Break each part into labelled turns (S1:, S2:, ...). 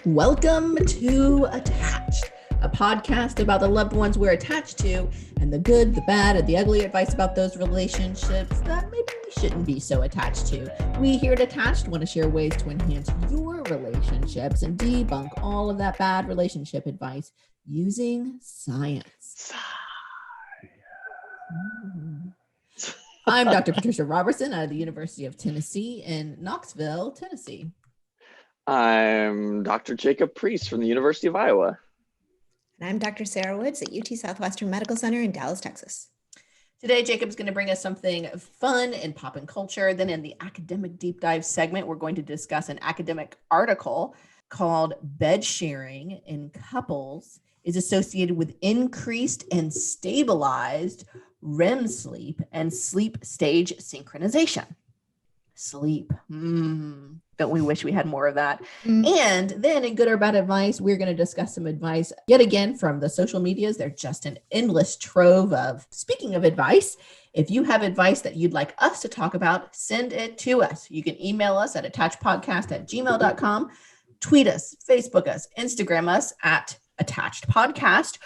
S1: Welcome to Attached, a podcast about the loved ones we're attached to and the good, the bad, and the ugly advice about those relationships that maybe we shouldn't be so attached to. We here at Attached want to share ways to enhance your relationships and debunk all of that bad relationship advice using science. I'm Dr. Patricia Robertson out of the University of Tennessee in Knoxville, Tennessee.
S2: I'm Dr. Jacob Priest from the University of Iowa.
S3: And I'm Dr. Sarah Woods at UT Southwestern Medical Center in Dallas, Texas.
S1: Today, Jacob's going to bring us something fun in Poppin Culture. Then in the academic deep dive segment, we're going to discuss an academic article called Bed Sharing in Couples is Associated with Increased and Stabilized REM Sleep and Sleep Stage Synchronization. Sleep. Don't we wish we had more of that? And then in Good or Bad Advice, we're going to discuss some advice yet again from the social medias. They're just an endless trove of. Speaking of advice, if you have advice that you'd like us to talk about, send it to us. You can email us at attachedpodcast@gmail.com, tweet us, Facebook us, Instagram us at attachedpodcast,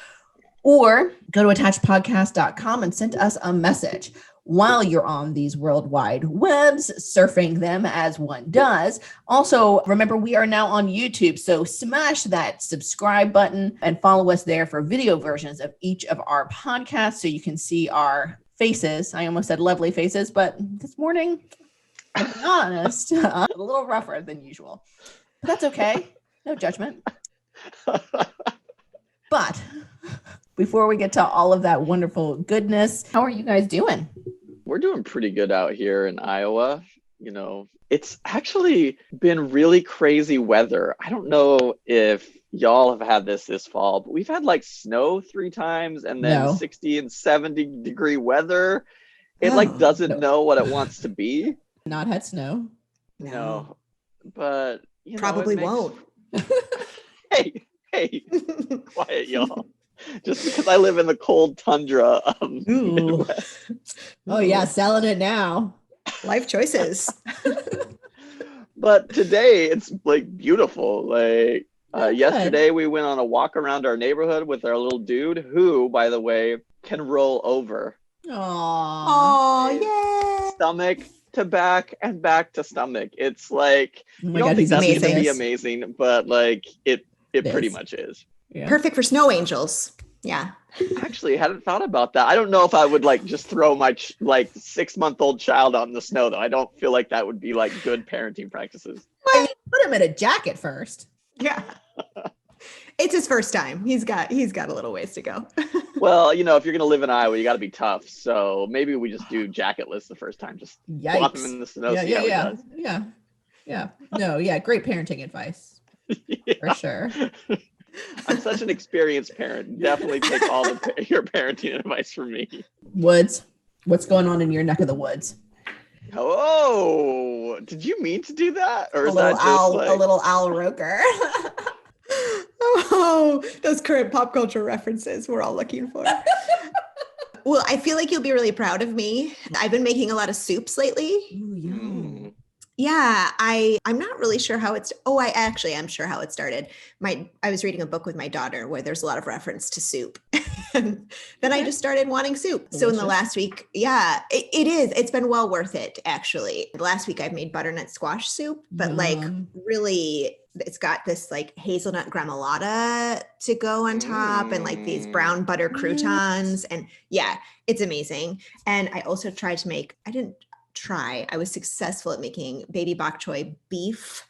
S1: or go to attachedpodcast.com and send us a message. While you're on these worldwide webs, surfing them as one does. Also, remember, we are now on YouTube, so smash that subscribe button and follow us there for video versions of each of our podcasts so you can see our faces. I almost said lovely faces, but this morning, to be honest, a little rougher than usual. But that's okay. No judgment. But before we get to all of that wonderful goodness, how are you guys doing?
S2: We're doing pretty good out here in Iowa. You know, it's actually been really crazy weather. I don't know if y'all have had this fall, but we've had like snow 3 times and then 60 and 70 degree weather. It doesn't know what it wants to be.
S1: Not had snow.
S2: No, but you
S3: probably won't.
S2: Hey, quiet y'all. Just because I live in the cold tundra of Midwest.
S1: Oh yeah, selling it now.
S3: Life choices.
S2: But today it's like beautiful. Like yesterday we went on a walk around our neighborhood with our little dude who, by the way, can roll over.
S1: Oh,
S3: yay!
S2: Stomach to back and back to stomach. It's like you don't think that's going to be amazing, but like it pretty much is.
S1: Yeah.
S3: Perfect for snow angels. Yeah.
S2: Actually, I hadn't thought about that. I don't know if I would like just throw my 6-month-old child out in the snow, though. I don't feel like that would be like good parenting practices.
S1: Put him in a jacket first.
S3: Yeah. It's his first time. He's got a little ways to go.
S2: Well, you know, if you're going to live in Iowa, you got to be tough. So maybe we just do jacketless the first time. Just plop him in the snow.
S1: Yeah. No, yeah. Great parenting advice. Yeah. For sure.
S2: I'm such an experienced parent. Definitely take all your parenting advice from me.
S1: Woods, what's going on in your neck of the woods?
S2: Oh, did you mean to do that? Or is
S3: that
S2: just
S3: a little Al Roker? Oh, those current pop culture references we're all looking for. Well, I feel like you'll be really proud of me. I've been making a lot of soups lately.
S1: Ooh, yum.
S3: Yeah, I'm not really sure how it's. Oh, I actually am sure how it started. I was reading a book with my daughter where there's a lot of reference to soup. And then I just started wanting soup.
S1: Delicious.
S3: So in the last week, yeah, it is. It's been well worth it, actually. Last week I've made butternut squash soup, but like really, it's got this like hazelnut gremolata to go on top and like these brown butter croutons. And yeah, it's amazing. And I also tried to make, I was successful at making baby bok choy beef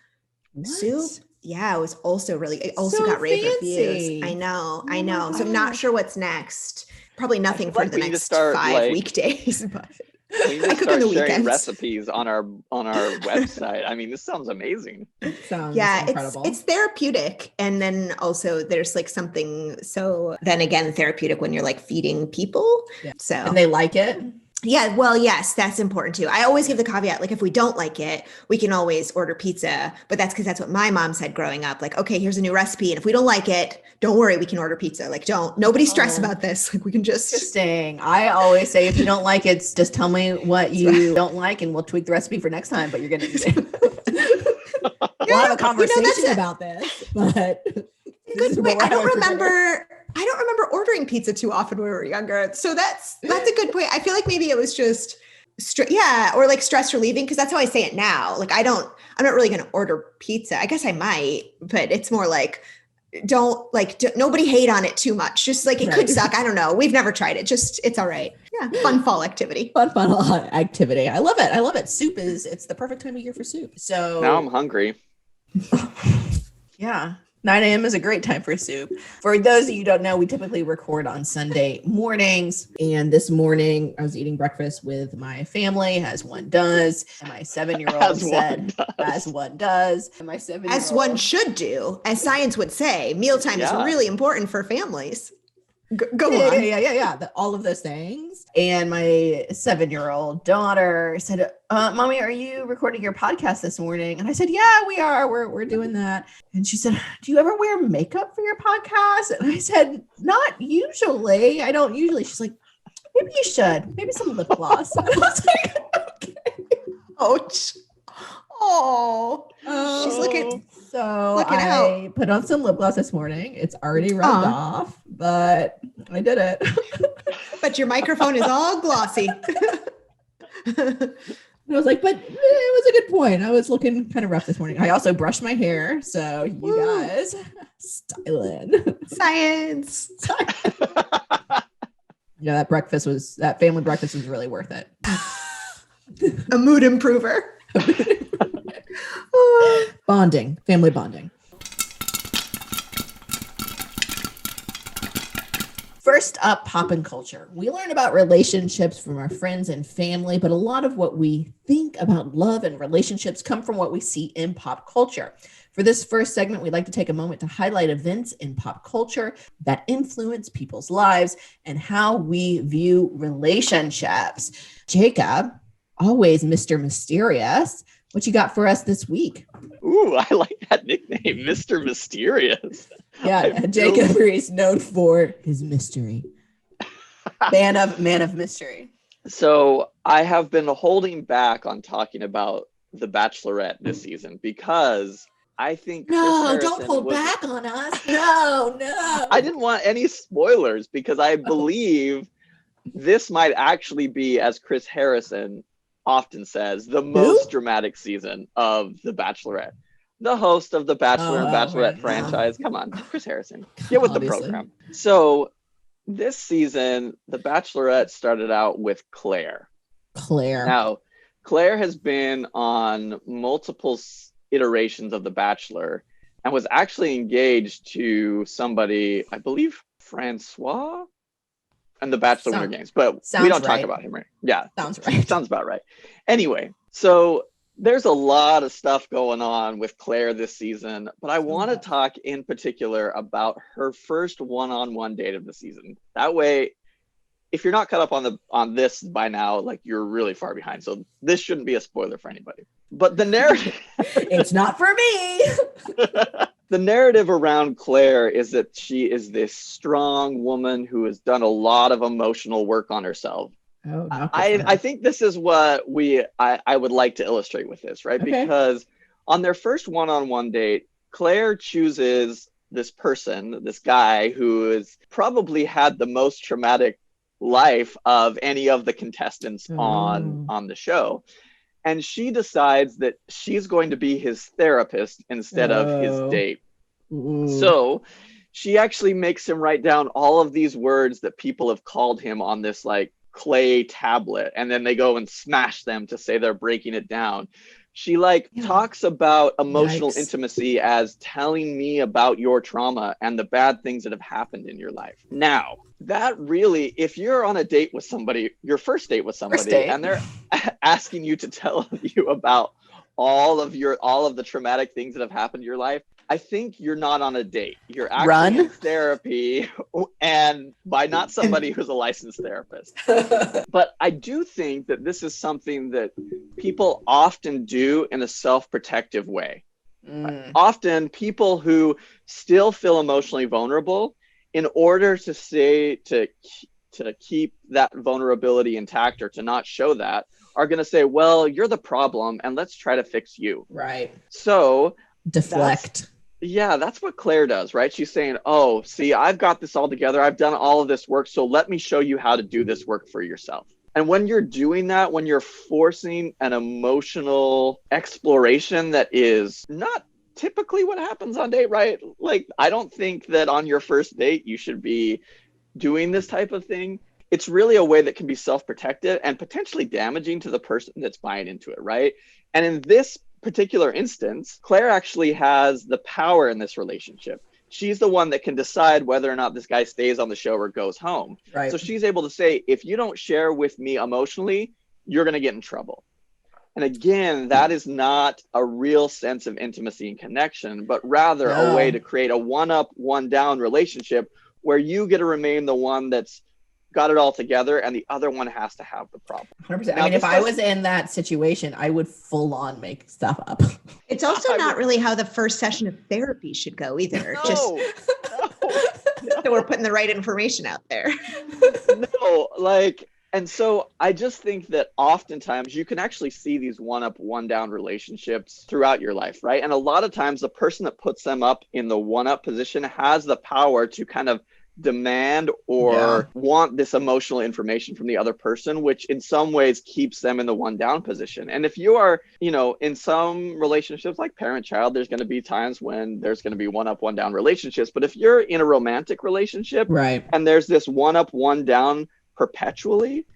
S3: soup. Yeah, it was also it got rave reviews. I know. So I'm not sure what's next. Probably nothing for the next 5 weekdays, but
S2: we need to start sharing recipes on our website. I mean, this sounds amazing.
S1: Sounds incredible.
S3: It's therapeutic. And then also there's like something, so then again, therapeutic when you're like feeding people.
S1: Yeah.
S3: So
S1: and they like it.
S3: Yeah, well, yes, that's important too. I always give the caveat, like if we don't like it, we can always order pizza, but that's because that's what my mom said growing up. Like, okay, here's a new recipe. And if we don't like it, don't worry, we can order pizza. Like, nobody stress about this. Like we can just.
S1: Interesting. I always say, if you don't like it, just tell me what you don't like and we'll tweak the recipe for next time, but you're going to eat it. We'll have a conversation about this. but
S3: Good point. I don't remember ordering pizza too often when we were younger. So that's a good point. I feel like maybe it was just or like stress relieving, because that's how I say it now. Like I'm not really going to order pizza. I guess I might, but it's more like nobody hate on it too much. Just like it could suck. I don't know. We've never tried it. Just it's all right. Yeah, fun fall activity.
S1: Fun activity. I love it. Soup it's the perfect time of year for soup. So
S2: now I'm hungry.
S1: Yeah. 9 a.m. is a great time for soup. For those of you who don't know, we typically record on Sunday mornings. And this morning I was eating breakfast with my family, as one does. And my 7-year-old said, as one does. And my 7-year-old,
S3: as one should do, as science would say, mealtime is really important for families. Go on.
S1: Yeah. All of those things. And my 7-year-old daughter said, Mommy, are you recording your podcast this morning? And I said, yeah, we are. We're doing that. And she said, do you ever wear makeup for your podcast? And I said, not usually. I don't usually. She's like, maybe you should. Maybe some lip gloss. And I was like, okay.
S3: Ouch. Oh, she's looking.
S1: So I put on some lip gloss this morning. It's already rubbed off, but I did it.
S3: But your microphone is all glossy.
S1: I was like, but it was a good point. I was looking kind of rough this morning. I also brushed my hair. So you guys, styling.
S3: Science.
S1: Yeah, that family breakfast was really worth it.
S3: A mood improver.
S1: Family bonding. First up, Poppin Culture. We learn about relationships from our friends and family, but a lot of what we think about love and relationships come from what we see in pop culture. For this first segment, we'd like to take a moment to highlight events in pop culture that influence people's lives and how we view relationships. Jacob, always Mr. Mysterious. What you got for us this week?
S2: Ooh, I like that nickname, Mr. Mysterious.
S1: Yeah, Jacob is known for his mystery. Man of mystery.
S2: So I have been holding back on talking about The Bachelorette this season because I think
S1: don't pull back on us. No.
S2: I didn't want any spoilers because I believe this might actually be, as Chris Harrison often says, the most dramatic season of The Bachelorette. The host of the Bachelor and Bachelorette franchise. Come on, Chris Harrison. Get with the program. So this season, The Bachelorette started out with Claire. Now, Claire has been on multiple iterations of The Bachelor and was actually engaged to somebody, I believe, Francois, and the Bachelor Winter Games, but we don't talk about him, right? Yeah.
S1: Sounds right.
S2: Sounds about right. Anyway, so there's a lot of stuff going on with Claire this season, but I want to talk in particular about her first one-on-one date of the season. That way, if you're not caught up on this by now, like, you're really far behind. So this shouldn't be a spoiler for anybody. But the narrative
S1: it's not for me.
S2: The narrative around Claire is that she is this strong woman who has done a lot of emotional work on herself. I think this is what I would like to illustrate with this, right? Okay. Because on their first one-on-one date, Claire chooses this person, this guy who has probably had the most traumatic life of any of the contestants on the show. And she decides that she's going to be his therapist instead of his date. So she actually makes him write down all of these words that people have called him on this like clay tablet, and then they go and smash them to say they're breaking it down. She talks about emotional intimacy as telling me about your trauma and the bad things that have happened in your life. Now, that really, if you're on a date with somebody, your first date with somebody, and they're asking you to tell you about all of the traumatic things that have happened in your life, I think you're not on a date. You're actually in therapy, and by not somebody who's a licensed therapist. But I do think that this is something that people often do in a self-protective way. Often people who still feel emotionally vulnerable, in order to keep that vulnerability intact or to not show that, are going to say, well, you're the problem and let's try to fix you.
S1: Right.
S2: So
S1: deflect.
S2: Yeah, that's what Claire does, right? She's saying, oh, see, I've got this all together. I've done all of this work. So let me show you how to do this work for yourself. And when you're doing that, when you're forcing an emotional exploration that is not typically what happens on date, right? Like, I don't think that on your first date, you should be doing this type of thing. It's really a way that can be self-protective and potentially damaging to the person that's buying into it, right? And in this particular instance, Claire actually has the power in this relationship. She's the one that can decide whether or not this guy stays on the show or goes home.
S1: Right.
S2: So she's able to say, if you don't share with me emotionally, you're going to get in trouble. And again, that is not a real sense of intimacy and connection, but rather a way to create a one-up, one-down relationship where you get to remain the one that's got it all together and the other one has to have the problem.
S1: 100%. I mean, if I was in that situation, I would full on make stuff up.
S3: It's also not really how the first session of therapy should go either.
S2: No.
S3: So we're putting the right information out there.
S2: No, and so I just think that oftentimes you can actually see these one-up, one-down relationships throughout your life, right? And a lot of times the person that puts them up in the one-up position has the power to kind of demand or want this emotional information from the other person, which in some ways keeps them in the one down position. And if you are, in some relationships like parent-child, there's going to be times when there's going to be one up, one down relationships. But if you're in a romantic relationship,
S1: right,
S2: and there's this one up, one down perpetually,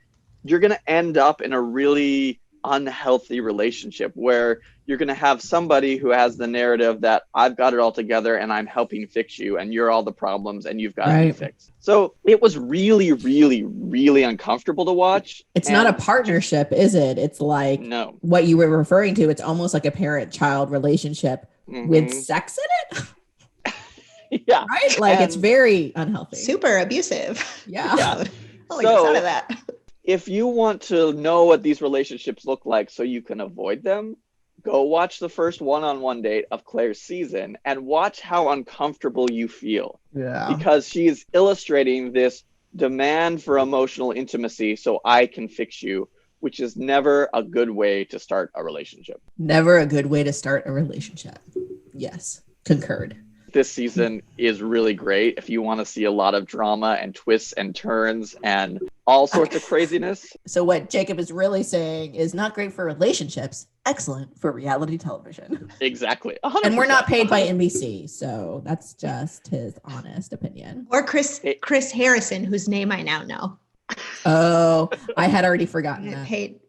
S2: you're going to end up in a really unhealthy relationship where you're going to have somebody who has the narrative that I've got it all together and I'm helping fix you and you're all the problems and you've got to be fixed. So it was really, really, really uncomfortable to watch.
S1: It's not a partnership, is it? It's like what you were referring to. It's almost like a parent-child relationship with sex in it.
S2: Yeah.
S1: Right? Like it's very unhealthy.
S3: Super abusive.
S1: Yeah.
S3: Oh, so, out of that.
S2: If you want to know what these relationships look like so you can avoid them, go watch the first one-on-one date of Claire's season and watch how uncomfortable you feel.
S1: Yeah.
S2: Because she is illustrating this demand for emotional intimacy so I can fix you, which is never a good way to start a relationship.
S1: Never a good way to start a relationship. Yes, concurred.
S2: This season is really great if you want to see a lot of drama and twists and turns and all sorts of craziness.
S1: So what Jacob is really saying is not great for relationships, excellent for reality television.
S2: Exactly.
S1: 100%. And we're not paid by NBC, so that's just his honest opinion.
S3: Or Chris Harrison, whose name I now know.
S1: Oh, I had already forgotten that.
S3: Paid.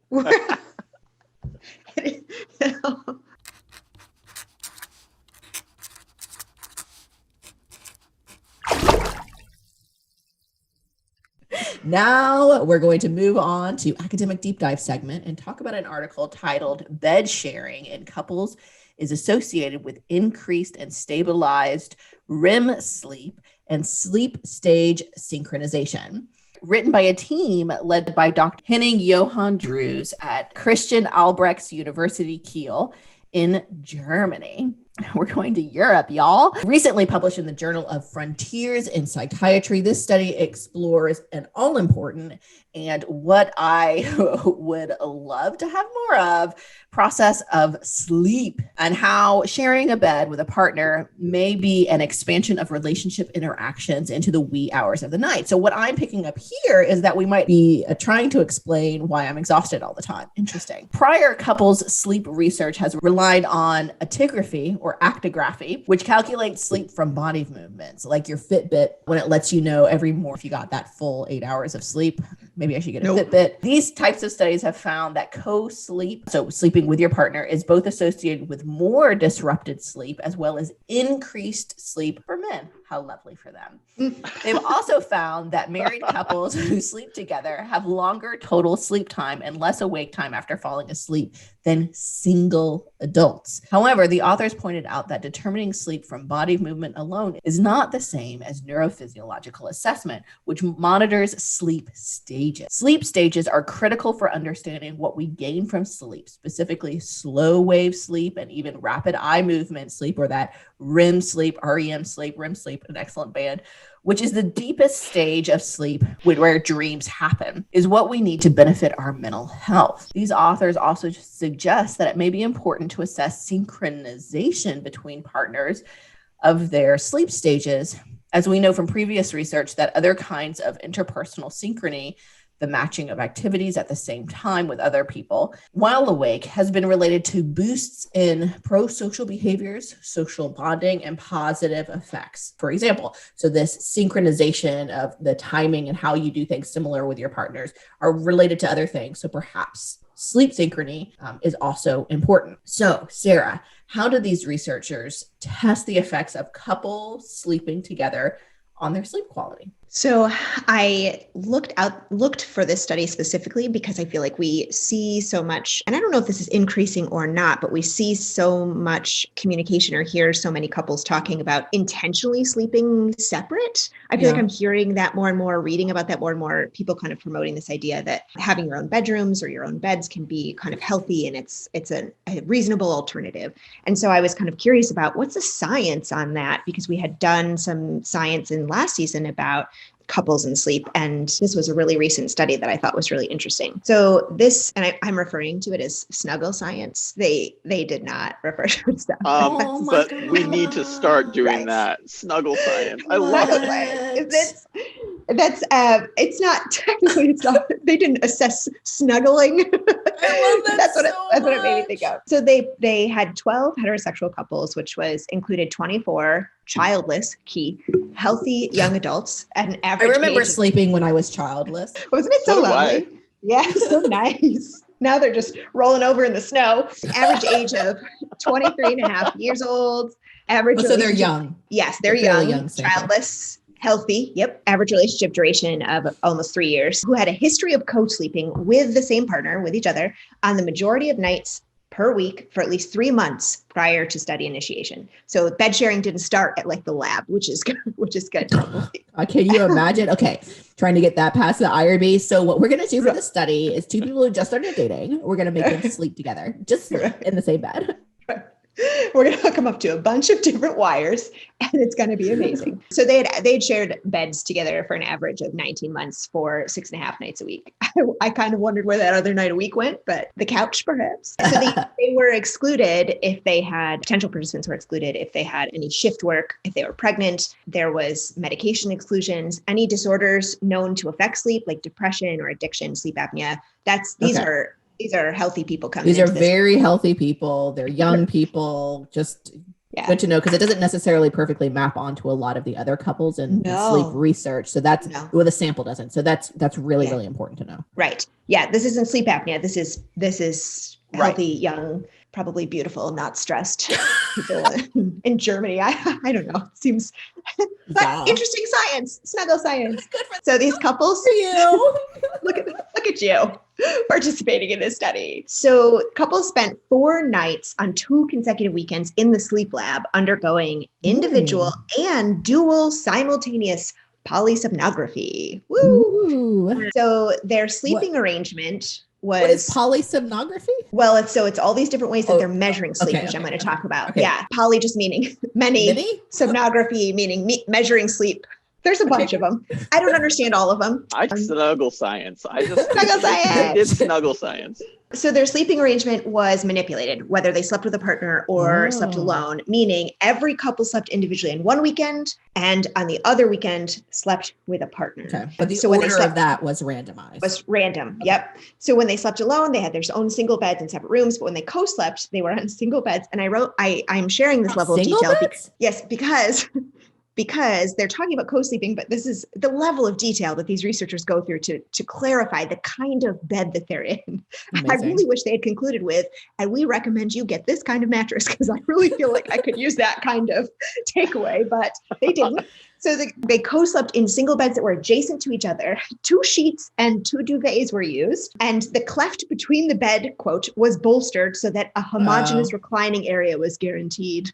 S1: Now we're going to move on to academic deep dive segment and talk about an article titled "Bed Sharing in Couples is Associated with Increased and Stabilized REM Sleep and Sleep Stage Synchronization." Written by a team led by Dr. Henning Johann Drews at Christian Albrechts University Kiel in Germany. We're going to Europe, y'all. Recently published in the Journal of Frontiers in Psychiatry, this study explores an all-important and what I would love to have more of, process of sleep and how sharing a bed with a partner may be an expansion of relationship interactions into the wee hours of the night. So what I'm picking up here is that we might be trying to explain why I'm exhausted all the time. Interesting. Prior couples sleep research has relied on actigraphy or actigraphy, which calculates sleep from body movements, like your Fitbit, when it lets you know every morning if you got that full 8 hours of sleep. Maybe I should get a Fitbit. These types of studies have found that co-sleep, so sleeping with your partner, is both associated with more disrupted sleep as well as increased sleep for men. How lovely for them. They've also found that married couples who sleep together have longer total sleep time and less awake time after falling asleep than single adults. However, the authors pointed out that determining sleep from body movement alone is not the same as neurophysiological assessment, which monitors sleep stages. Sleep stages are critical for understanding what we gain from sleep, specifically slow wave sleep and even rapid eye movement sleep, or that REM sleep, REM sleep, REM sleep, an excellent band, which is the deepest stage of sleep where dreams happen, is what we need to benefit our mental health. These authors also suggest that it may be important to assess synchronization between partners of their sleep stages, as we know from previous research that other kinds of interpersonal synchrony, the matching of activities at the same time with other people while awake, has been related to boosts in pro-social behaviors, social bonding, and positive effects. For example, so this synchronization of the timing and how you do things similar with your partners are related to other things. So perhaps sleep synchrony is also important. So Sarah, how did these researchers test the effects of couples sleeping together on their sleep quality?
S3: So I looked for this study specifically because I feel like we see so much, and I don't know if this is increasing or not, but we see so much communication or hear so many couples talking about intentionally sleeping separate. I feel like I'm hearing that more and more, reading about that more and more, people kind of promoting this idea that having your own bedrooms or your own beds can be kind of healthy, and it's a reasonable alternative. And so I was kind of curious about what's the science on that, because we had done some science in last season about couples and sleep. And this was a really recent study that I thought was really interesting. So this, and I'm referring to it as snuggle science. They did not refer to it stuff.
S2: But we need to start doing that. Snuggle science. I love it.
S3: It's not technically, they didn't assess snuggling.
S1: I love that.
S3: That's what it made me think of. So they had 12 heterosexual couples, which included 24 childless, healthy young adults at an average.
S1: I remember sleeping when I was childless.
S3: Wasn't it so lovely? Yeah, so nice. Now they're just rolling over in the snow. Average age of 23 and a half years old.
S1: So they're young.
S3: Yes, they're young, childless, healthy. Yep. Average relationship duration of almost 3 years, who had a history of co-sleeping with the same partner, with each other, on the majority of nights per week for at least 3 months prior to study initiation. So bed sharing didn't start at like the lab, which is good.
S1: Can you imagine? Okay, trying to get that past the IRB. So what we're going to do for the study is 2 people who just started dating, we're going to make them sleep together, just in the same bed.
S3: We're going to hook them up to a bunch of different wires, and it's going to be amazing. So they'd shared beds together for an average of 19 months for 6.5 nights a week. I kind of wondered where that other night a week went, but the couch perhaps. So they were excluded if they had, potential participants were excluded if they had any shift work, if they were pregnant. There was medication exclusions, any disorders known to affect sleep, like depression or addiction, sleep apnea. These are healthy people coming.
S1: These are very healthy people. They're young people. Just good to know, because it doesn't necessarily perfectly map onto a lot of the other couples in sleep research. So that's the sample doesn't. So that's really, really important to know.
S3: Right. Yeah. This isn't sleep apnea. This is healthy, young, probably beautiful, not stressed people in Germany. I don't know. It seems but interesting science, snuggle science. So these couples, look at you participating in this study. So couples spent 4 nights on 2 consecutive weekends in the sleep lab, undergoing individual and dual simultaneous polysomnography. Woo! So their sleeping arrhythmment was...
S1: What is polysomnography?
S3: Well, it's all these different ways that they're measuring sleep, which I'm going to talk about. Okay. Yeah. Poly just meaning many? Somnography meaning measuring sleep. There's a bunch of them. I don't understand all of them.
S2: Snuggle science. Snuggle
S3: science.
S2: It's snuggle science.
S3: So their sleeping arrangement was manipulated, whether they slept with a partner or slept alone, meaning every couple slept individually on one weekend and on the other weekend slept with a partner.
S1: Okay. But the order of that was randomized.
S3: Was random. Okay. Yep. So when they slept alone, they had their own single beds in separate rooms. But when they co-slept, they were on single beds. And I'm sharing this level of detail. Because they're talking about co-sleeping, but this is the level of detail that these researchers go through to clarify the kind of bed that they're in. Amazing. I really wish they had concluded with, and we recommend you get this kind of mattress, because I really feel like I could use that kind of takeaway, but they didn't. So they co-slept in single beds that were adjacent to each other. 2 sheets and 2 duvets were used. And the cleft between the bed, quote, was bolstered so that a homogeneous reclining area was guaranteed.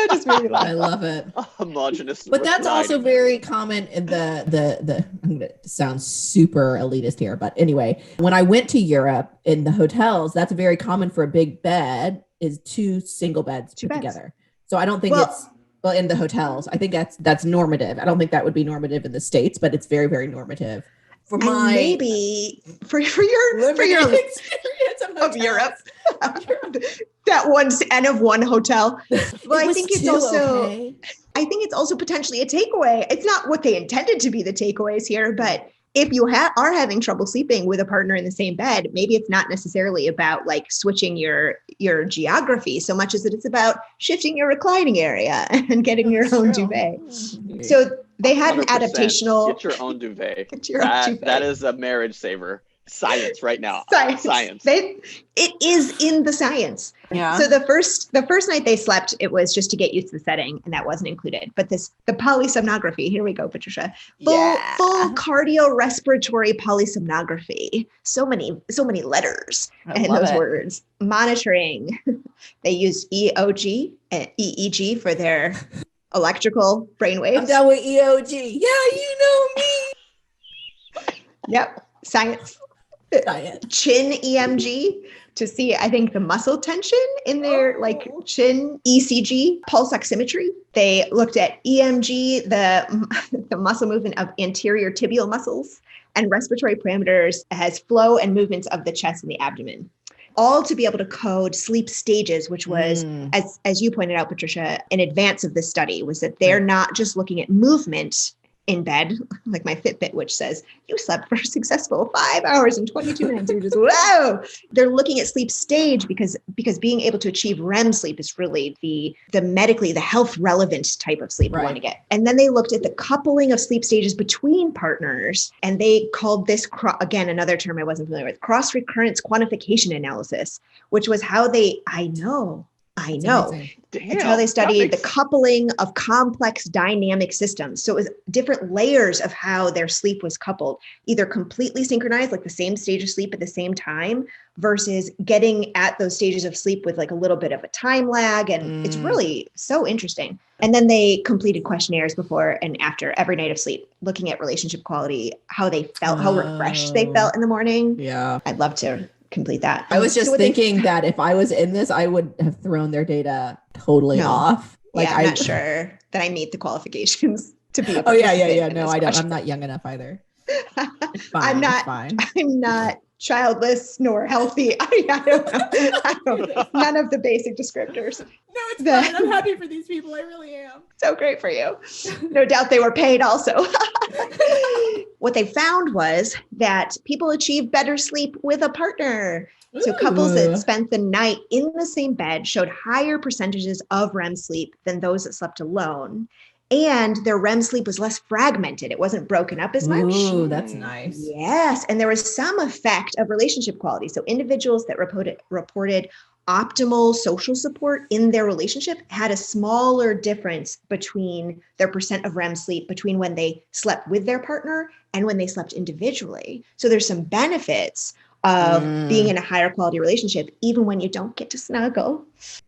S3: Just really
S1: I love it.
S2: Homogeneous.
S1: But that's also very common in the I'm gonna sound super elitist here, but anyway, when I went to Europe in the hotels, that's very common for a big bed is 2 single beds put together. So I don't think it's in the hotels. I think that's normative. I don't think that would be normative in the States, but it's very, very normative.
S3: Maybe for your experience of Europe. that one N of one hotel. Well, I think it's also,
S1: okay.
S3: I think it's also potentially a takeaway. It's not what they intended to be the takeaways here, but if you are having trouble sleeping with a partner in the same bed, maybe it's not necessarily about like switching your geography so much as it's about shifting your reclining area and getting your own duvet. So they had an
S2: 100%.
S3: adaptational.
S2: Get your own duvet.
S3: Get your own duvet.
S2: That is a marriage saver. Science right now. Science.
S3: It is in the science.
S1: Yeah.
S3: So the first night they slept, it was just to get used to the setting, and that wasn't included. But the polysomnography, here we go, Patricia. Full cardiorespiratory polysomnography. So many letters in those words. Monitoring. They used EOG and EEG for their electrical brainwaves.
S1: I'm down with EOG. Yeah, you know me.
S3: Yep. Science. Chin EMG to see, I think, the muscle tension in their like chin. ECG, pulse oximetry. They looked at EMG, the muscle movement of anterior tibial muscles, and respiratory parameters as flow and movements of the chest and the abdomen. All to be able to code sleep stages, which was, as you pointed out, Patricia, in advance of this study, was that they're not just looking at movement in bed, like my Fitbit, which says you slept for a successful 5 hours and 22 minutes. You're just, whoa. They're looking at sleep stage because being able to achieve REM sleep is really the medically, the health relevant type of sleep we want to get. And then they looked at the coupling of sleep stages between partners, and they called this, again, another term I wasn't familiar with, cross recurrence quantification analysis, which was how they, I know. It's how they studied the coupling of complex dynamic systems. So it was different layers of how their sleep was coupled, either completely synchronized, like the same stage of sleep at the same time, versus getting at those stages of sleep with like a little bit of a time lag. And it's really so interesting. And then they completed questionnaires before and after every night of sleep, looking at relationship quality, how they felt, how refreshed they felt in the morning.
S1: Yeah.
S3: I'd love to complete that.
S1: I was just thinking that if I was in this, I would have thrown their data totally off. Like,
S3: I'm not sure that I meet the qualifications to be a
S1: No, I don't. I'm not young enough either.
S3: I'm not childless nor healthy. I don't know. None of the basic descriptors.
S1: No, it's fine. I'm happy for these people. I really am.
S3: So great for you. No doubt they were paid also. What they found was that people achieved better sleep with a partner. So couples that spent the night in the same bed showed higher percentages of REM sleep than those that slept alone. And their REM sleep was less fragmented. It wasn't broken up as much.
S1: Ooh, that's nice.
S3: Yes. And there was some effect of relationship quality. So individuals that reported optimal social support in their relationship had a smaller difference between their percent of REM sleep between when they slept with their partner and when they slept individually. So there's some benefits of being in a higher quality relationship, even when you don't get to snuggle.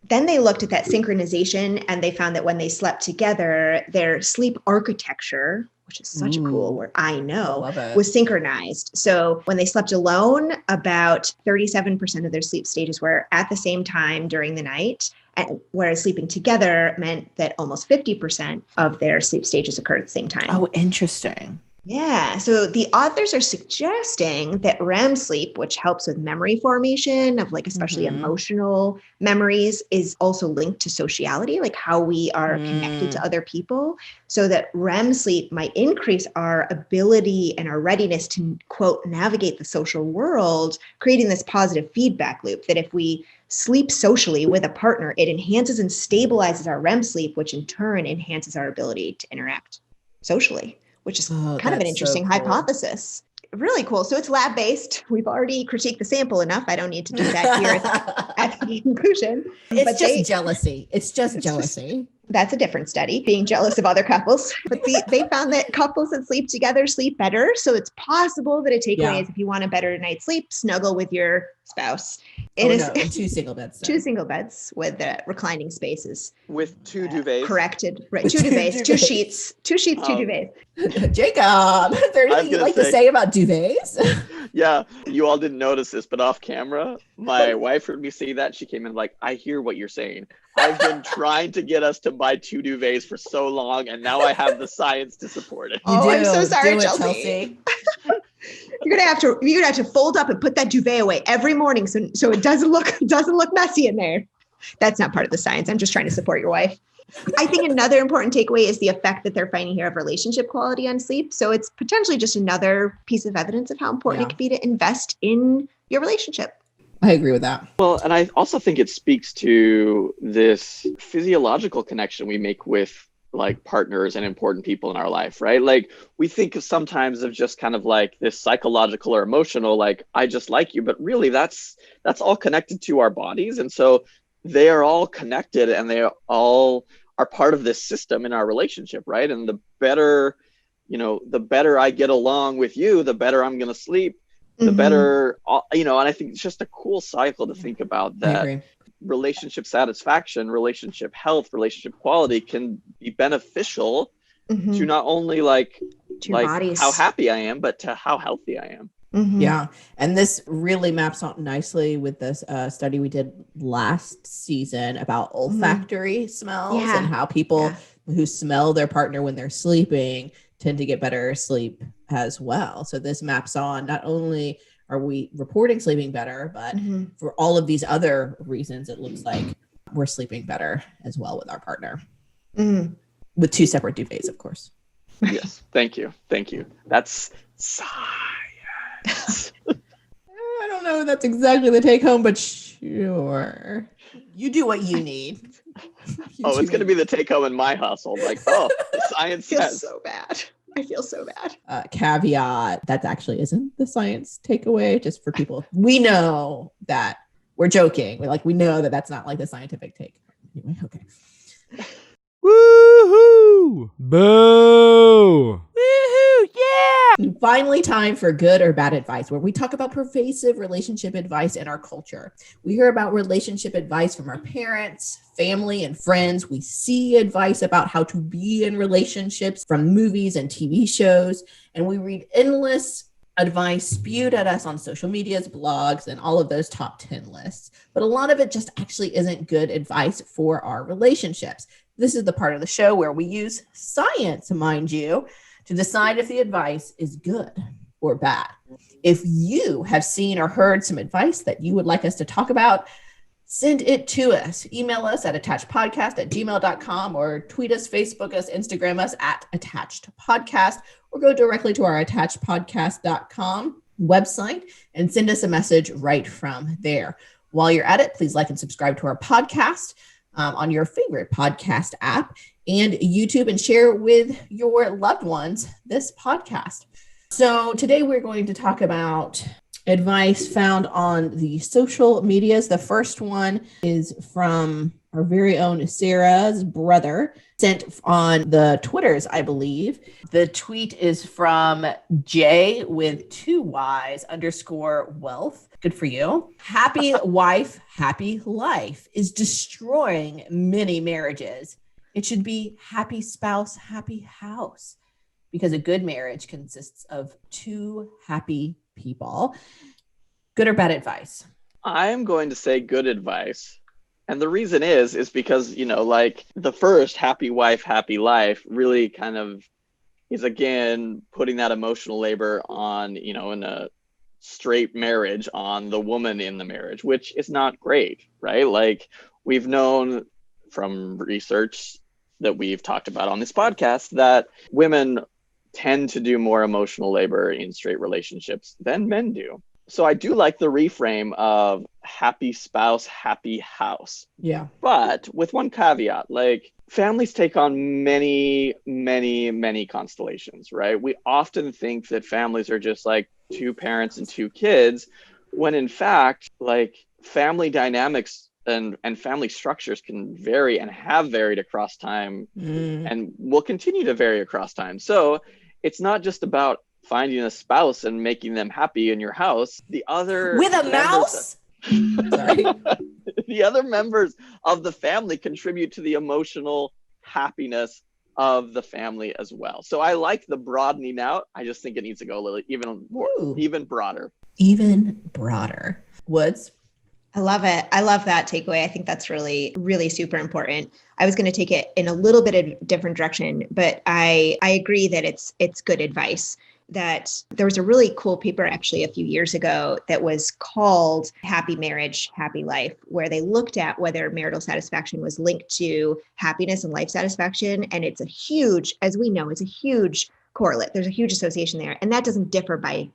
S3: Then they looked at that synchronization, and they found that when they slept together, their sleep architecture, which is such a cool word, I know, was synchronized. So when they slept alone, about 37% of their sleep stages were at the same time during the night. And whereas sleeping together meant that almost 50% of their sleep stages occurred at the same time.
S1: Oh, interesting.
S3: Yeah. So the authors are suggesting that REM sleep, which helps with memory formation of like especially emotional memories, is also linked to sociality, like how we are connected to other people. So that REM sleep might increase our ability and our readiness to, quote, navigate the social world, creating this positive feedback loop that if we sleep socially with a partner, it enhances and stabilizes our REM sleep, which in turn enhances our ability to interact socially, which is kind of an interesting hypothesis. Really cool. So it's lab-based. We've already critiqued the sample enough. I don't need to do that here at the conclusion.
S1: It's just jealousy. It's just jealousy.
S3: That's a different study, being jealous of other couples. But they found that couples that sleep together sleep better. So it's possible that a takeaway is if you want a better night's sleep, snuggle with your spouse.
S1: Two single beds.
S3: Two single beds with the reclining spaces.
S2: With two duvets.
S3: Corrected. Right. Two duvets, two sheets, two duvets.
S1: Jacob, is there anything you'd like to say about duvets?
S2: Yeah, you all didn't notice this, but off camera, my wife heard me say that. She came in like, I hear what you're saying. I've been trying to get us to buy two duvets for so long, and now I have the science to support it.
S3: I'm so sorry, Chelsea. You're gonna have to fold up and put that duvet away every morning so it doesn't look messy in there. That's not part of the science. I'm just trying to support your wife. I think another important takeaway is the effect that they're finding here of relationship quality on sleep. So it's potentially just another piece of evidence of how important it can be to invest in your relationship.
S1: I agree with that.
S2: Well, and I also think it speaks to this physiological connection we make with like partners and important people in our life, right? Like we think of sometimes of just kind of like this psychological or emotional, like I just like you, but really that's all connected to our bodies. And so they are all connected and they all are part of this system in our relationship, right? And the better I get along with you, the better I'm going to sleep, the better, and I think it's just a cool cycle to think about that relationship satisfaction, relationship health, relationship quality can be beneficial to not only like how happy I am, but to how healthy I am.
S1: Yeah. And this really maps out nicely with this study we did last season about olfactory smells and how people who smell their partner when they're sleeping tend to get better sleep as well. So this maps on not only are we reporting sleeping better, but for all of these other reasons, it looks like we're sleeping better as well with our partner with 2 separate duvets, of course.
S2: Yes. Thank you. That's
S1: I don't know if that's exactly the take home, but sure. You do what you need.
S2: It's going to be the take home in my household. Like, the science says.
S3: So bad. I feel so bad.
S1: Caveat, that actually isn't the science takeaway, just for people. We know that we're joking. We know that that's not like the scientific take. Anyway, okay.
S4: Woohoo! Boo!
S1: Woohoo! Yeah! And finally, time for good or bad advice, where we talk about pervasive relationship advice in our culture. We hear about relationship advice from our parents, family, and friends. We see advice about how to be in relationships from movies and TV shows, and we read endless advice spewed at us on social medias, blogs, and all of those top 10 lists. But a lot of it just actually isn't good advice for our relationships. This is the part of the show where we use science, mind you, to decide if the advice is good or bad. If you have seen or heard some advice that you would like us to talk about, send it to us. Email us at attachedpodcast@gmail.com or tweet us, Facebook us, Instagram us at attachedpodcast, or go directly to our attachedpodcast.com website and send us a message right from there. While you're at it, please like and subscribe to our podcast on your favorite podcast app and YouTube, and share with your loved ones this podcast. So today we're going to talk about advice found on the social medias. The first one is from our very own Sarah's brother, sent on the Twitters, I believe. The tweet is from Jay with 2 Ys _wealth. Good for you. Happy wife, happy life is destroying many marriages. It should be happy spouse, happy house, because a good marriage consists of 2 happy people. Good or bad advice?
S2: I'm going to say good advice. And the reason is because, like the first happy wife, happy life really kind of is, again, putting that emotional labor on, in a straight marriage on the woman in the marriage, which is not great, right? Like we've known from research that we've talked about on this podcast that women tend to do more emotional labor in straight relationships than men do. So I do like the reframe of happy spouse, happy house.
S1: Yeah.
S2: But with one caveat, like families take on many, many, many constellations, right? We often think that families are just like 2 parents and 2 kids, when in fact, like family dynamics and family structures can vary and have varied across time and will continue to vary across time. So it's not just about finding a spouse and making them happy in your house. The other
S1: with a mouse? Sorry.
S2: The other members of the family contribute to the emotional happiness of the family as well. So I like the broadening out. I just think it needs to go a little even more, even broader.
S1: Even broader. Woods?
S3: I love it. I love that takeaway. I think that's really, really super important. I was going to take it in a little bit of a different direction, but I agree that it's good advice. that there was a really cool paper actually a few years ago that was called Happy Marriage, Happy Life, where they looked at whether marital satisfaction was linked to happiness and life satisfaction. And it's a huge, as we know, it's a huge correlate. There's a huge association there. And that doesn't differ by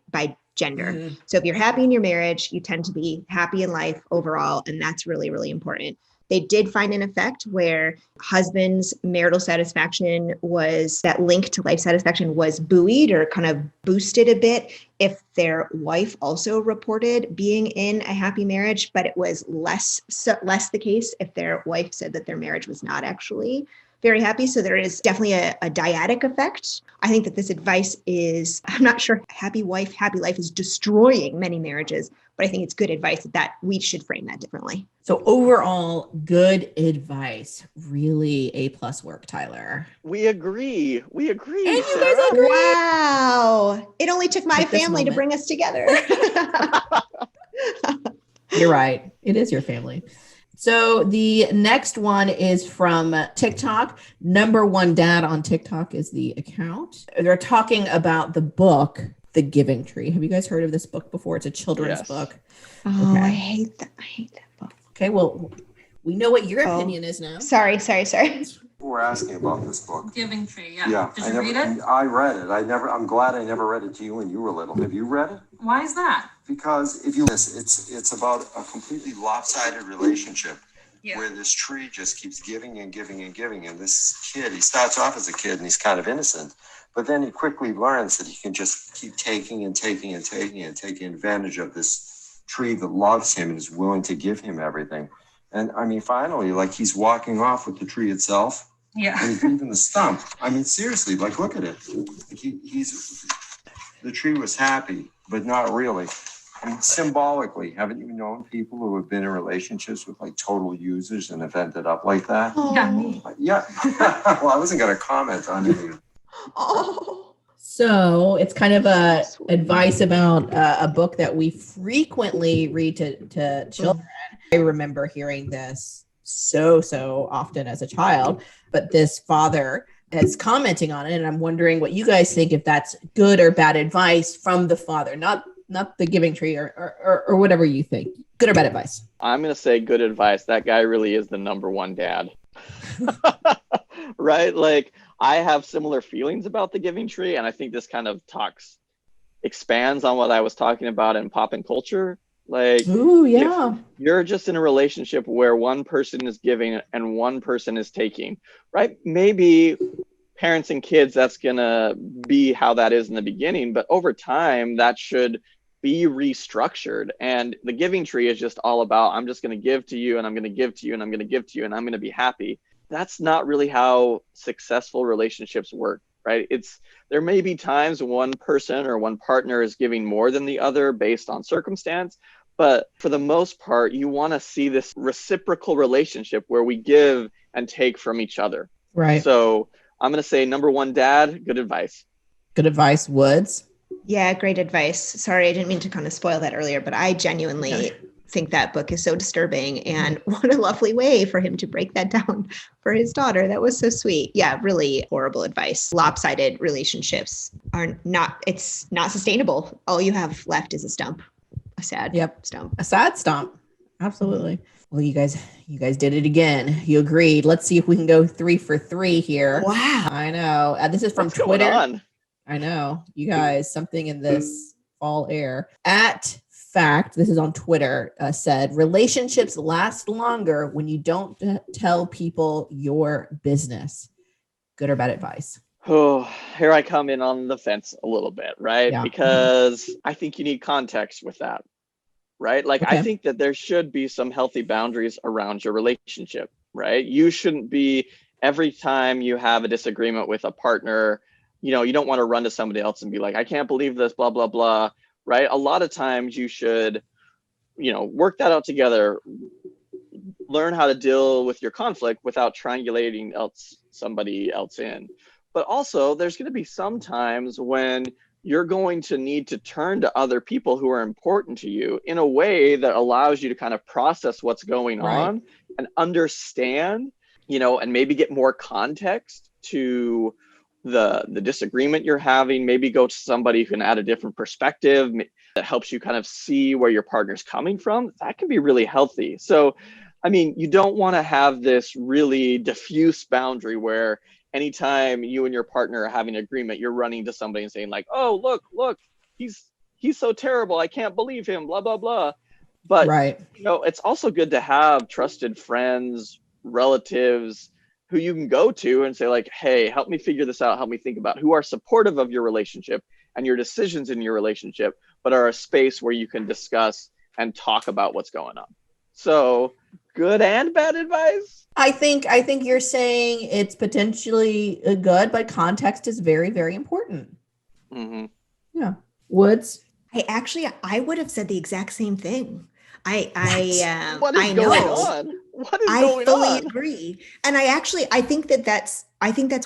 S3: gender. So if you're happy in your marriage, you tend to be happy in life overall. And that's really, really important. They did find an effect where husband's marital satisfaction was, that link to life satisfaction was buoyed or kind of boosted a bit if their wife also reported being in a happy marriage, but it was less the case if their wife said that their marriage was not actually very happy. So there is definitely a dyadic effect. I think that this advice is, I'm not sure happy wife, happy life is destroying many marriages, but I think it's good advice that we should frame that differently.
S1: So overall, good advice. Really A+ work, Tyler.
S2: We agree. And
S1: you guys agree.
S3: Wow. It only took my family to bring us together.
S1: You're right. It is your family. So the next one is from TikTok. Number one dad on TikTok is the account. They're talking about the book, The Giving Tree. Have you guys heard of this book before? It's a children's book.
S3: Oh, okay. I hate that book.
S1: Okay, well, we know what your opinion is now.
S3: Sorry.
S5: We're asking about this book.
S6: Giving Tree, yeah. Did you read it?
S5: I read it. I'm glad I never read it to you when you were little. Have you read it?
S6: Why is that?
S5: Because if you listen, it's about a completely lopsided relationship where this tree just keeps giving and giving and giving. And this kid, he starts off as a kid and he's kind of innocent, but then he quickly learns that he can just keep taking and taking and taking and taking advantage of this tree that loves him and is willing to give him everything. And I mean, finally, like he's walking off with the tree itself.
S6: Yeah.
S5: And he's leaving the stump. I mean, seriously, like, look at it. Like the tree was happy, but not really. I mean, symbolically, haven't you known people who have been in relationships with like total users and have ended up like that?
S6: Yeah, me.
S5: Yeah. Well, I wasn't going to comment on any of it.
S3: Oh.
S1: So it's kind of a advice about a book that we frequently read to children. I remember hearing this so often as a child, but this father is commenting on it, and I'm wondering what you guys think, if that's good or bad advice from the father, not the Giving Tree or whatever you think. Good or bad advice?
S2: I'm going to say good advice. That guy really is the number one dad. Right? Like, I have similar feelings about the Giving Tree, and I think this kind of expands on what I was talking about in Poppin Culture. Like,
S1: ooh, yeah.
S2: You're just in a relationship where one person is giving and one person is taking, right? Maybe parents and kids, that's going to be how that is in the beginning, but over time that should be restructured. And the Giving Tree is just all about, I'm just going to give to you and I'm going to give to you and I'm going to give to you and I'm going to be happy. That's not really how successful relationships work, right? There may be times one person or one partner is giving more than the other based on circumstance, but for the most part, you want to see this reciprocal relationship where we give and take from each other.
S1: Right.
S2: So I'm going to say number one dad, good advice.
S1: Good advice, Woods.
S3: Yeah, great advice. Sorry, I didn't mean to kind of spoil that earlier, but I genuinely think that book is so disturbing, and what a lovely way for him to break that down for his daughter. That was so sweet. Yeah, really horrible advice. Lopsided relationships it's not sustainable. All you have left is a stump, a sad stump.
S1: A sad stump. Absolutely. Well, you guys did it again. You agreed. Let's see if we can go 3 for 3 here.
S3: Wow.
S1: I know. This is from
S2: What's
S1: Twitter.
S2: going on?
S1: I know. You guys, something in this fall air. At Fact, this is on Twitter, said, relationships last longer when you don't tell people your business. Good or bad advice?
S2: Oh, here I come in on the fence a little bit, right?
S1: Yeah.
S2: Because I think you need context with that, right? Like,
S1: Okay.
S2: I think that there should be some healthy boundaries around your relationship, right? You shouldn't be, every time you have a disagreement with a partner, you don't want to run to somebody else and be like, I can't believe this, blah, blah, blah, right? A lot of times you should, work that out together, learn how to deal with your conflict without triangulating somebody else in. But also there's going to be some times when you're going to need to turn to other people who are important to you in a way that allows you to kind of process what's going on and understand, and maybe get more context to the disagreement you're having, maybe go to somebody who can add a different perspective that helps you kind of see where your partner's coming from. That can be really healthy. So, I mean, you don't want to have this really diffuse boundary where anytime you and your partner are having an agreement, you're running to somebody and saying like, oh, look, he's so terrible. I can't believe him, blah, blah, blah. But,
S1: right.
S2: It's also good to have trusted friends, relatives who you can go to and say like, hey, help me figure this out. Help me think about, who are supportive of your relationship and your decisions in your relationship, but are a space where you can discuss and talk about what's going on. So good and bad advice.
S1: I think you're saying it's potentially good, but context is very, very important.
S2: Mm-hmm.
S1: Yeah. Woods?
S3: I would have said the exact same thing.
S2: What is
S3: I
S2: going
S3: know.
S2: on? What is
S3: I
S2: going
S3: fully
S2: on?
S3: agree. And I think that's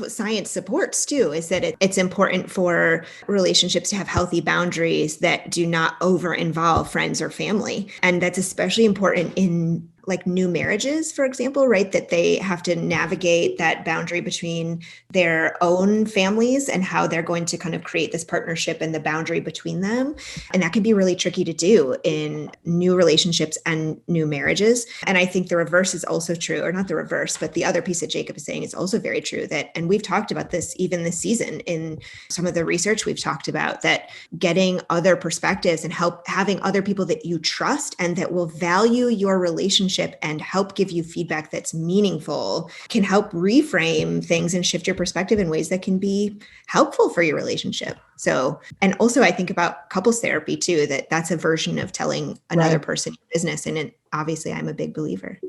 S3: what science supports too, is that it's important for relationships to have healthy boundaries that do not over involve friends or family. And that's especially important in like new marriages, for example, right? That they have to navigate that boundary between their own families and how they're going to kind of create this partnership and the boundary between them. And that can be really tricky to do in new relationships and new marriages. And I think the reverse is also true, or not the reverse, but the other piece that Jacob is saying is also very true, that, and we've talked about this even this season in some of the research we've talked about, that getting other perspectives and having other people that you trust and that will value your relationship and help give you feedback that's meaningful can help reframe things and shift your perspective in ways that can be helpful for your relationship. So, and also I think about couples therapy too, that's a version of telling another person your business. And obviously I'm a big believer.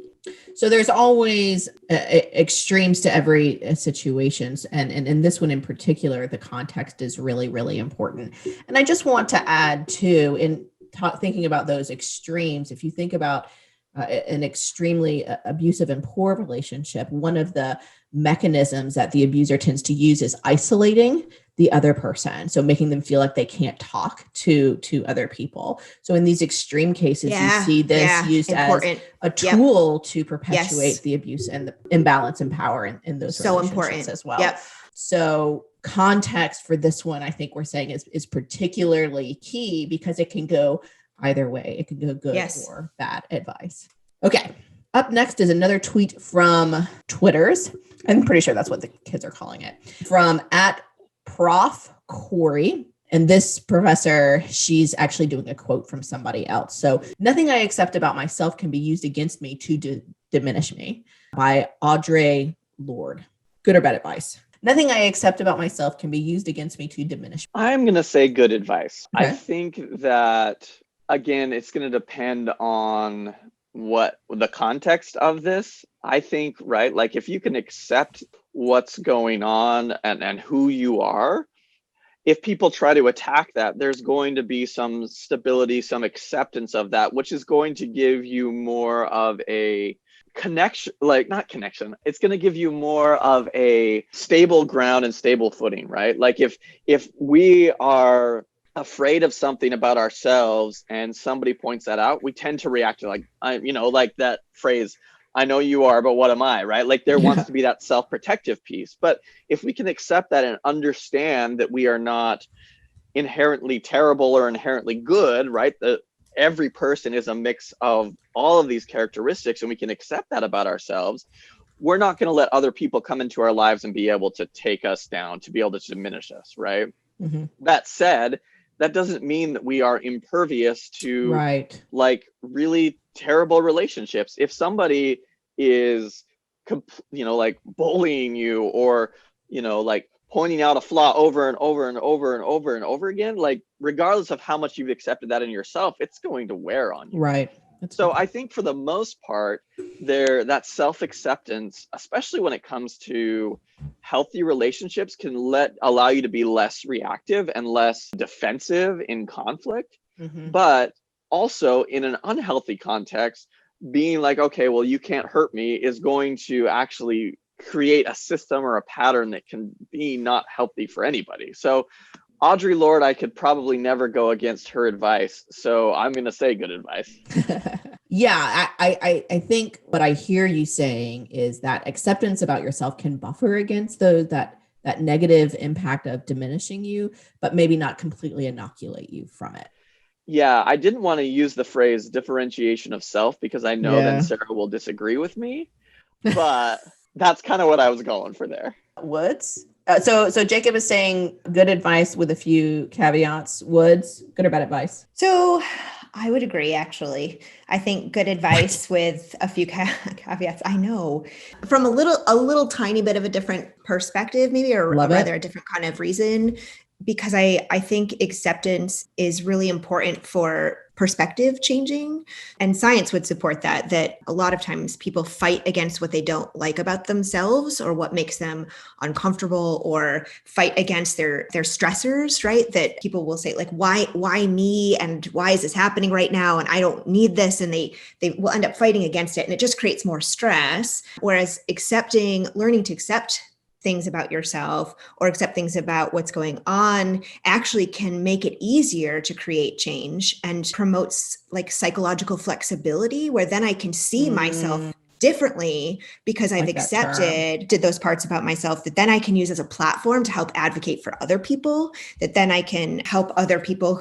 S1: So there's always extremes to every situations. And in this one in particular, the context is really, really important. And I just want to add too, in thinking about those extremes, if you think about an extremely abusive and poor relationship, one of the mechanisms that the abuser tends to use is isolating the other person. So making them feel like they can't talk to other people. So in these extreme cases, you see this used as a tool to perpetuate the abuse and the imbalance in power in those relationships as well.
S3: Yep.
S1: So context for this one, I think we're saying is particularly key because it can go either way. It can go good or bad advice. Okay. Up next is another tweet from Twitters. I'm pretty sure that's what the kids are calling it. From @Prof Corey. And this professor, she's actually doing a quote from somebody else. So, nothing I accept about myself can be used against me to diminish me, by Audre Lorde. Good or bad advice? Nothing I accept about myself can be used against me to diminish me.
S2: I'm going to say good advice.
S1: Okay.
S2: I think that, again, it's going to depend on what the context of this. I think, right, like if you can accept what's going on and who you are, if people try to attack that, there's going to be some stability, some acceptance of that, which is going to give you more of a connection, it's going to give you more of a stable ground and stable footing, right? Like if we are afraid of something about ourselves and somebody points that out, we tend to react to like that phrase, I know you are, but what am I, right? Like there wants to be that self-protective piece. But if we can accept that and understand that we are not inherently terrible or inherently good, right? Every person is a mix of all of these characteristics, and we can accept that about ourselves. We're not going to let other people come into our lives and be able to take us down, to be able to diminish us, right? Mm-hmm. That said, that doesn't mean that we are impervious to like really terrible relationships. If somebody is, like bullying you or, like pointing out a flaw over and over and over and over and over again, like regardless of how much you've accepted that in yourself, it's going to wear on you.
S1: Right.
S2: So I think for the most part, that self-acceptance, especially when it comes to healthy relationships, can allow you to be less reactive and less defensive in conflict. Mm-hmm. But also in an unhealthy context, being like, okay, well, you can't hurt me is going to actually create a system or a pattern that can be not healthy for anybody. So Audre Lorde, I could probably never go against her advice. So I'm going to say good advice.
S1: Yeah, I think what I hear you saying is that acceptance about yourself can buffer against that that negative impact of diminishing you, but maybe not completely inoculate you from it.
S2: Yeah, I didn't want to use the phrase differentiation of self because I know then Sarah will disagree with me, but that's kind of what I was going for there.
S1: Woods? So Jacob is saying good advice with a few caveats. Woods, good or bad advice?
S3: So I would agree, actually. I think good advice with a few caveats. I know from a little tiny bit of a different perspective, maybe, or rather a different kind of reason, because I think acceptance is really important for perspective changing. And science would support that a lot of times people fight against what they don't like about themselves or what makes them uncomfortable, or fight against their stressors, right? That people will say, like, why me? And why is this happening right now? And I don't need this. And they will end up fighting against it. And it just creates more stress. Whereas learning to accept things about yourself or accept things about what's going on actually can make it easier to create change and promotes like psychological flexibility, where then I can see myself differently because I've accepted those parts about myself that then I can use as a platform to help advocate for other people, that then I can help other people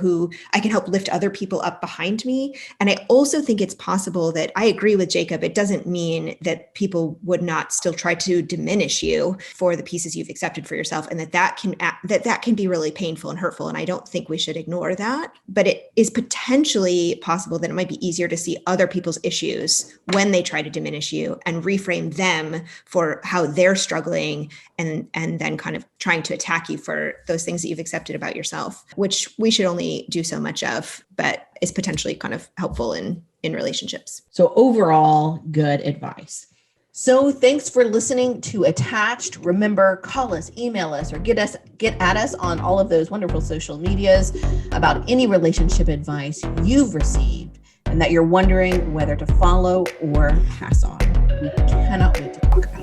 S3: I can help lift other people up behind me. And I also think it's possible that I agree with Jacob. It doesn't mean that people would not still try to diminish you for the pieces you've accepted for yourself, and that can be really painful and hurtful. And I don't think we should ignore that, but it is potentially possible that it might be easier to see other people's issues when they try to diminish you and reframe them for how they're struggling, and then kind of trying to attack you for those things that you've accepted about yourself, which we should only do so much of, but is potentially kind of helpful in relationships.
S1: So overall, good advice. So thanks for listening to Attached. Remember, call us, email us, or get at us on all of those wonderful social medias about any relationship advice you've received and that you're wondering whether to follow or pass on. We cannot wait to talk about it.